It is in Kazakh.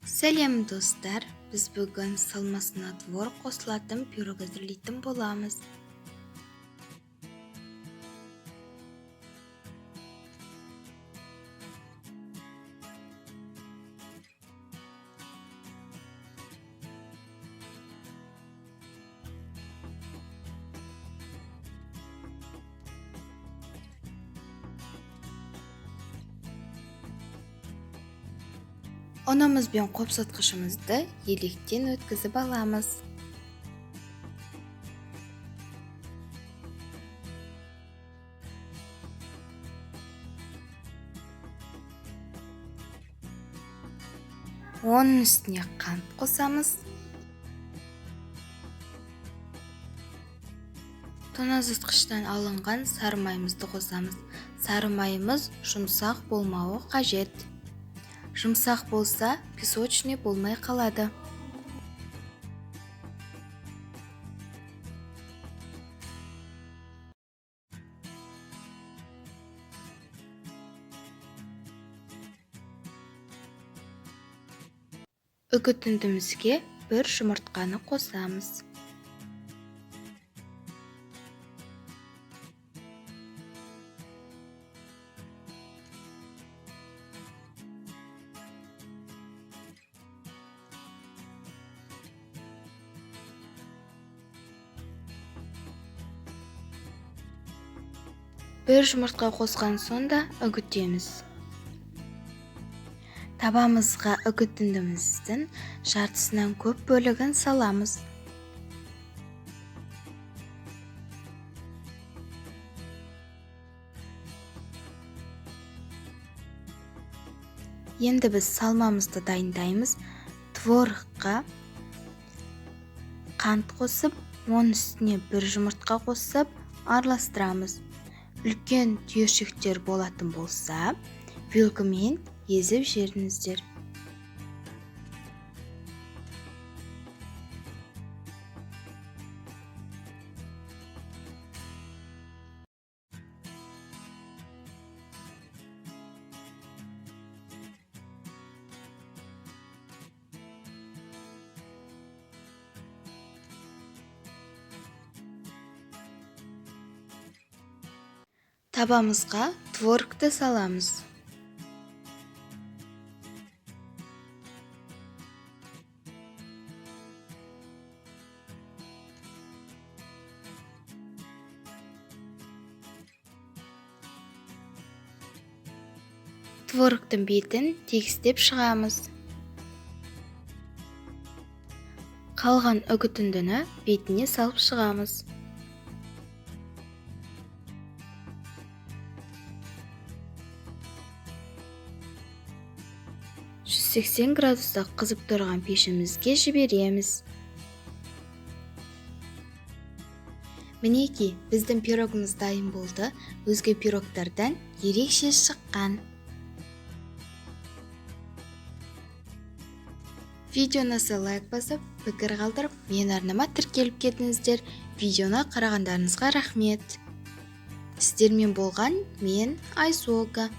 Сәлем достар, біз бүгін салмасына творог қосылатын пирог әзірлейтін боламыз. Ұнымыз бен қопсытқышымызды електен өткізіп аламыз. Оның үстіне қант қосамыз. Тоңазытқыштан алынған сары майымызды қосамыз. Сары майымыз жұмсақ болмауы қажет. Жұмсақ болса, песочный болмай қалады. Үгітіндімізге бір жұмыртқаны қосамыз. Бір жұмыртқа қосқан сонда үгітеміз. Табамызға үгітіндіміздің жартысынан көп бөлігін саламыз. Енді біз салмамызды дайындаймыз. Творогқа қант қосып, оның үстіне бір жұмыртқа қосып, араластырамыз. Үлкен түйіршіктер болатын болса, вилкамен езіп жіберіңіздер. Табамызға творогты саламыз. Творогтың бетін тегістеп шығамыз. Қалған үгітіндіні бетіне салып шығамыз. 180 градуста қызып тұрған пешімізге жібереміз. Мінеки, біздің пирогымыз дайын болды. Өзге пирогтардан ерекше шыққан. Видеоны лайк басып, пікір қалдырып, мен арнама тіркеліп кетіңіздер. Видеоны қарағандарыңызға рахмет. Сіздермен болған мен Айсуока.